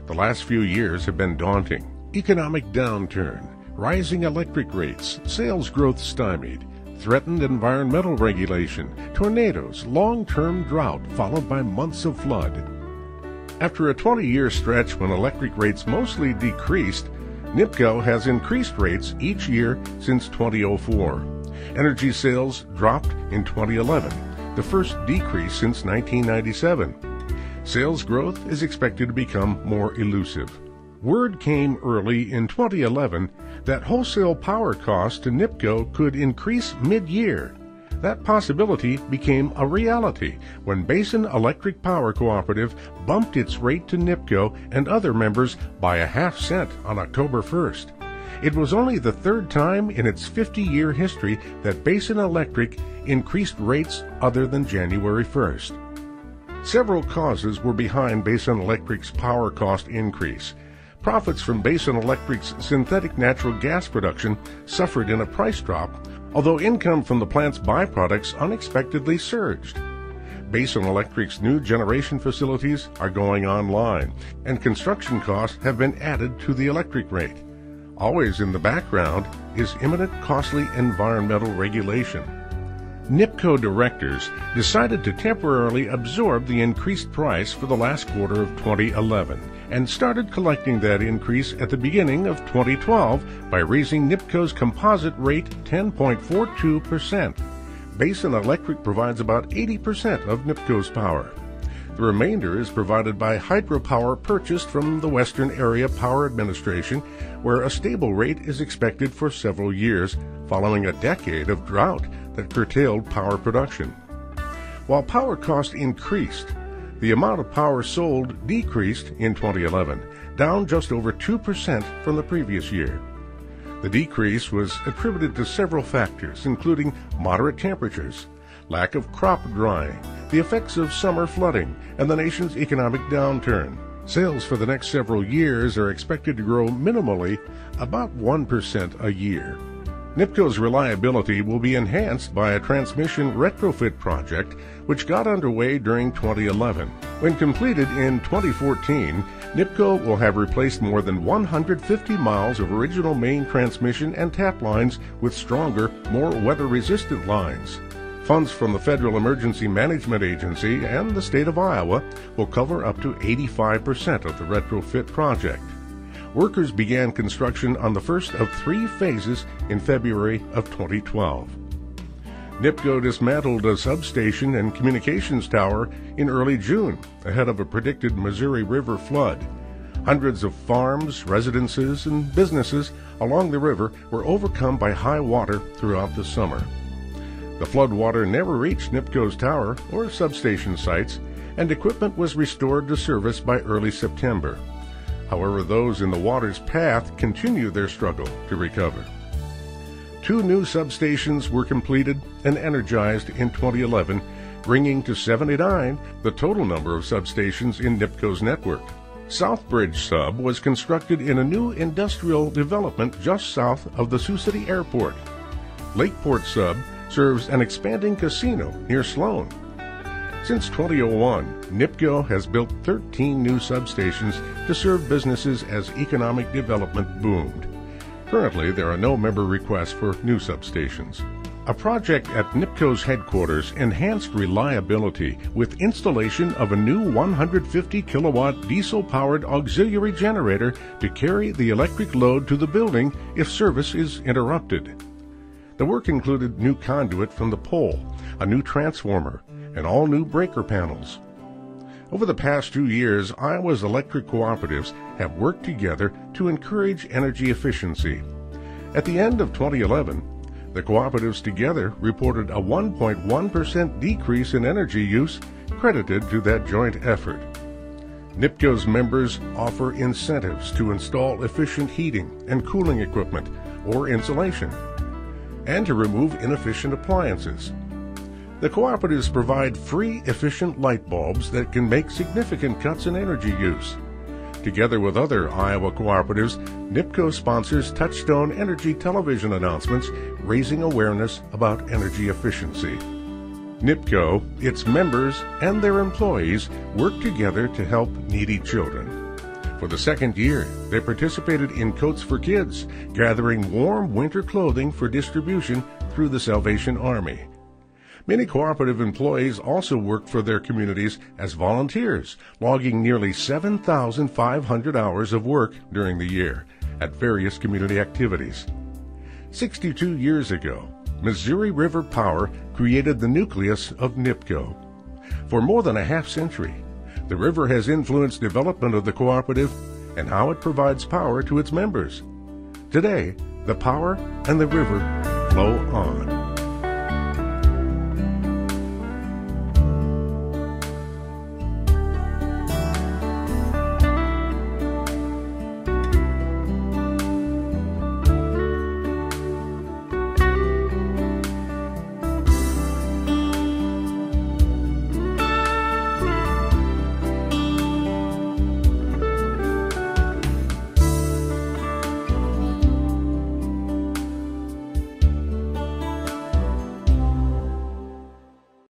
The last few years have been daunting. Economic downturn, rising electric rates, sales growth stymied, threatened environmental regulation, tornadoes, long-term drought followed by months of flood. After a 20-year stretch when electric rates mostly decreased, NIPCO has increased rates each year since 2004. Energy sales dropped in 2011, the first decrease since 1997. Sales growth is expected to become more elusive. Word came early in 2011 that wholesale power costs to NIPCO could increase mid-year. That possibility became a reality when Basin Electric Power Cooperative bumped its rate to NIPCO and other members by a half-cent on October 1st. It was only the third time in its 50-year history that Basin Electric increased rates other than January 1st. Several causes were behind Basin Electric's power cost increase. Profits from Basin Electric's synthetic natural gas production suffered in a price drop, although income from the plant's byproducts unexpectedly surged. Basin Electric's new generation facilities are going online, and construction costs have been added to the electric rate. Always in the background is imminent costly environmental regulation. NIPCO directors decided to temporarily absorb the increased price for the last quarter of 2011 and started collecting that increase at the beginning of 2012 by raising NIPCO's composite rate 10.42%. Basin Electric provides about 80% of NIPCO's power. The remainder is provided by hydropower purchased from the Western Area Power Administration, where a stable rate is expected for several years, following a decade of drought that curtailed power production. While power cost increased, the amount of power sold decreased in 2011, down just over 2% from the previous year. The decrease was attributed to several factors, including moderate temperatures, lack of crop drying, the effects of summer flooding, and the nation's economic downturn. Sales for the next several years are expected to grow minimally about 1% a year. NIPCO's reliability will be enhanced by a transmission retrofit project which got underway during 2011. When completed in 2014, NIPCO will have replaced more than 150 miles of original main transmission and tap lines with stronger, more weather-resistant lines. Funds from the Federal Emergency Management Agency and the state of Iowa will cover up to 85% of the retrofit project. Workers began construction on the first of 3 phases in February of 2012. NIPCO dismantled a substation and communications tower in early June ahead of a predicted Missouri River flood. Hundreds of farms, residences, and businesses along the river were overcome by high water throughout the summer. The floodwater never reached NIPCO's tower or substation sites, and equipment was restored to service by early September. However, those in the water's path continue their struggle to recover. 2 new substations were completed and energized in 2011, bringing to 79 the total number of substations in NIPCO's network. Southbridge Sub was constructed in a new industrial development just south of the Sioux City Airport. Lakeport Sub serves an expanding casino near Sloan. Since 2001, NIPCO has built 13 new substations to serve businesses as economic development boomed. Currently, there are no member requests for new substations. A project at NIPCO's headquarters enhanced reliability with installation of a new 150-kilowatt diesel-powered auxiliary generator to carry the electric load to the building if service is interrupted. The work included new conduit from the pole, a new transformer, and all new breaker panels. Over the past 2 years, Iowa's electric cooperatives have worked together to encourage energy efficiency. At the end of 2011, the cooperatives together reported a 1.1% decrease in energy use, credited to that joint effort. NIPCO's members offer incentives to install efficient heating and cooling equipment or insulation, and to remove inefficient appliances. The cooperatives provide free, efficient light bulbs that can make significant cuts in energy use. Together with other Iowa cooperatives, NIPCO sponsors Touchstone Energy television announcements, raising awareness about energy efficiency. NIPCO, its members, and their employees work together to help needy children. For the second year, they participated in Coats for Kids, gathering warm winter clothing for distribution through the Salvation Army. Many cooperative employees also work for their communities as volunteers, logging nearly 7,500 hours of work during the year at various community activities. 62 years ago, Missouri River Power created the nucleus of NIPCO. For more than a half-century, the river has influenced development of the cooperative and how it provides power to its members. Today, the power and the river flow on.